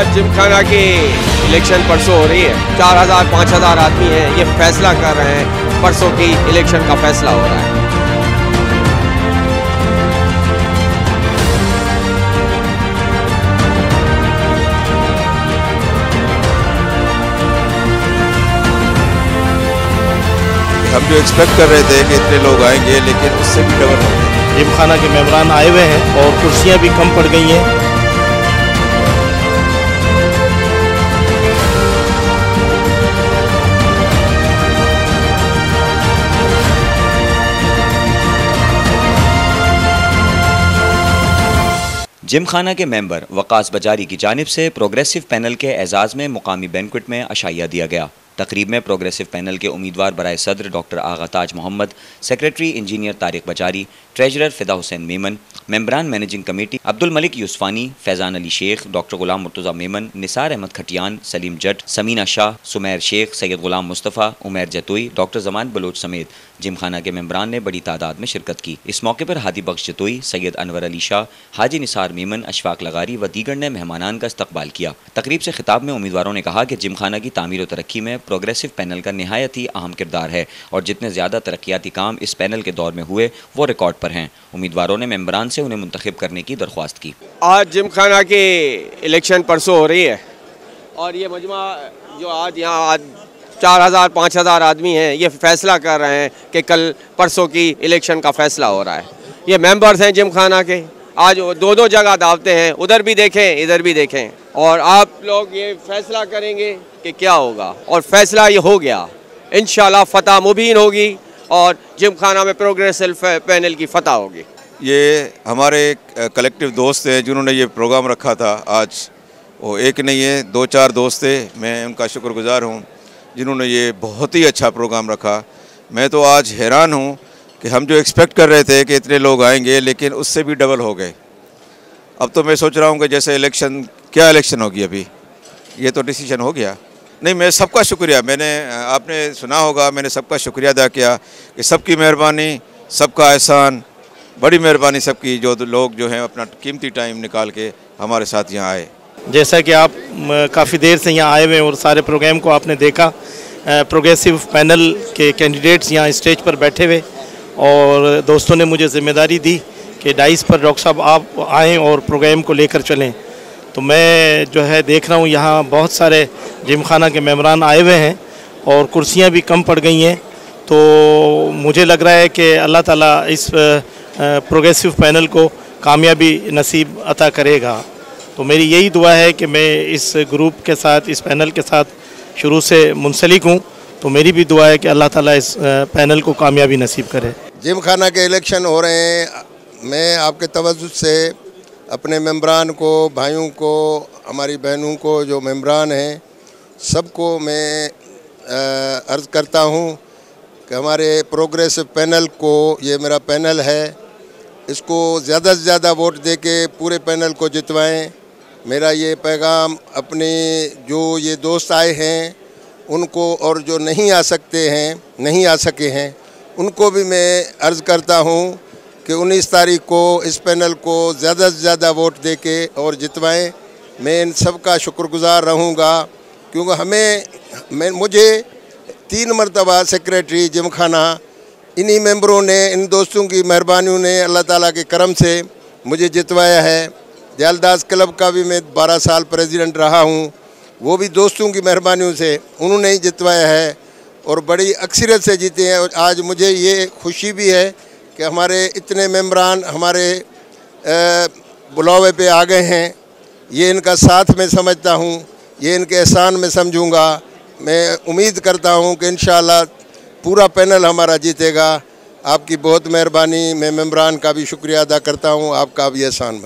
आज जिमखाना की इलेक्शन परसों हो रही है। 4000 5000 आदमी हैं, ये फैसला कर रहे हैं। परसों की इलेक्शन का फैसला हो रहा है। हम जो एक्सपेक्ट कर रहे थे कि इतने लोग आएंगे, लेकिन उससे भी डबल हो गए। जिमखाना के मेहमान आए हुए हैं और कुर्सियां भी कम पड़ गई हैं। जिमखाना के मेंबर वकास बजारी की जानिब से प्रोग्रेसिव पैनल के एजाज़ में मुकामी बैंक्वेट में अशाइया दिया गया। तकरीब में प्रोग्रेसिव पैनल के उम्मीदवार बराए सदर doctor Agha Taj Mohammad, secretary engineer Tariq Bazari, treasurer Fida Hussain Memon, मेंबरान managing committee Abdul Malik Yousufani, Faizan Ali Sheikh, doctor Ghulam Murtaza Memon, Nisar Ahmed Khatian, Salim Jat, Samina Shah, Sumair Sheikh, Syed Ghulam Mustafa, Umair Jatoi, doctor Zaman Baloch समेत जिमखाना के मेंबरान ने बड़ी तादाद में शिरकत की। इस मौके पर हादी बख्श जतोई, सैयद अनवर अली शाह, हाजी निसार मेमन, अशफाक लगारी व दीगर ने मेहमानान का इस्तकबाल किया। तकरीब से खिताब में उम्मीदवारों ने कहा कि जिमखाना की तामीर और तरक्की में प्रोग्रेसिव पैनल का नहायत ही अहम किरदार है और जितने ज़्यादा तरक्याती काम इस पैनल के दौर में हुए वो रिकॉर्ड पर हैं। उम्मीदवारों ने मेंबरान से उन्हें मुंतखब करने की दरख्वास्त की। आज जिमखाना की इलेक्शन परसों हो रही है और ये मजमा जो आज यहाँ आज 4000 5000 आदमी हैं, ये फैसला कर रहे हैं कि कल परसों की इलेक्शन का फैसला हो रहा है। ये मेंबर्स हैं जिमखाना के। आज दो जगह दावते हैं, उधर भी देखें इधर भी देखें, और आप लोग ये फैसला करेंगे कि क्या होगा, और फैसला ये हो गया। इंशाल्लाह फतह मुबीन होगी और जिमखाना में प्रोग्रेसिव पैनल की फतह होगी। ये हमारे कलेक्टिव दोस्त हैं जिन्होंने ये प्रोग्राम रखा था। आज वो एक नहीं है, 2-4 दोस्त थे। मैं उनका शुक्रगुजार हूँ जिन्होंने ये बहुत ही अच्छा प्रोग्राम रखा। मैं तो आज हैरान हूँ कि हम जो एक्सपेक्ट कर रहे थे कि इतने लोग आएंगे, लेकिन उससे भी डबल हो गए। अब तो मैं सोच रहा हूँ कि जैसे इलेक्शन, क्या इलेक्शन होगी अभी, ये तो डिसीजन हो गया। नहीं, मैं सबका शुक्रिया, आपने सुना होगा, मैंने सबका शुक्रिया अदा किया कि सबकी मेहरबानी, सबका एहसान, बड़ी मेहरबानी सबकी, जो लोग जो हैं अपना कीमती टाइम निकाल के हमारे साथ यहाँ आए। जैसा कि आप काफ़ी देर से यहाँ आए हुए हैं और सारे प्रोग्राम को आपने देखा, प्रोग्रेसिव पैनल के कैंडिडेट्स यहाँ स्टेज पर बैठे हुए, और दोस्तों ने मुझे ज़िम्मेदारी दी कि डाइस पर डॉक्टर साहब आप आएँ और प्रोग्राम को लेकर चलें। तो मैं जो है देख रहा हूँ यहाँ बहुत सारे जिमखाना के मेंबरान आए हुए हैं और कुर्सियाँ भी कम पड़ गई हैं। तो मुझे लग रहा है कि अल्लाह ताला इस प्रोग्रेसिव पैनल को कामयाबी नसीब अता करेगा। तो मेरी यही दुआ है कि मैं इस ग्रुप के साथ, इस पैनल के साथ शुरू से मुंसलिक हूँ। तो मेरी भी दुआ है कि अल्लाह ताला इस पैनल को कामयाबी नसीब करे। जिमखाना के इलेक्शन हो रहे हैं। मैं आपके तवज्जुह से अपने मेंबरान को, भाइयों को, हमारी बहनों को, जो मेंबरान हैं, सबको मैं अर्ज़ करता हूँ कि हमारे प्रोग्रेसिव पैनल को, ये मेरा पैनल है, इसको ज़्यादा से ज़्यादा वोट दे के पूरे पैनल को जितवाएं। मेरा ये पैगाम अपने जो ये दोस्त आए हैं उनको, और जो नहीं आ सके हैं उनको भी मैं अर्ज़ करता हूँ कि 19 तारीख को इस पैनल को ज़्यादा से ज़्यादा वोट दे के और जितवाएं। मैं इन सब का शुक्रगुज़ार रहूँगा, क्योंकि मुझे 3 मरतबा सेक्रेटरी जिमखाना इन्हीं मेंबरों ने, इन दोस्तों की मेहरबानियों ने, अल्लाह ताला के करम से मुझे जितवाया है। दयालदास क्लब का भी मैं 12 साल प्रेसिडेंट रहा हूँ, वो भी दोस्तों की मेहरबानियों से उन्होंने ही जितवाया है और बड़ी अक्सरियत से जीते हैं। और आज मुझे ये खुशी भी है कि हमारे इतने मेंबरान हमारे बुलावे पे आ गए हैं। ये इनका साथ मैं समझता हूँ, ये इनके एहसान में समझूँगा। मैं उम्मीद करता हूँ कि इंशाअल्लाह पूरा पैनल हमारा जीतेगा। आपकी बहुत मेहरबानी। मैं मेंबरान का भी शुक्रिया अदा करता हूँ, आपका भी एहसान।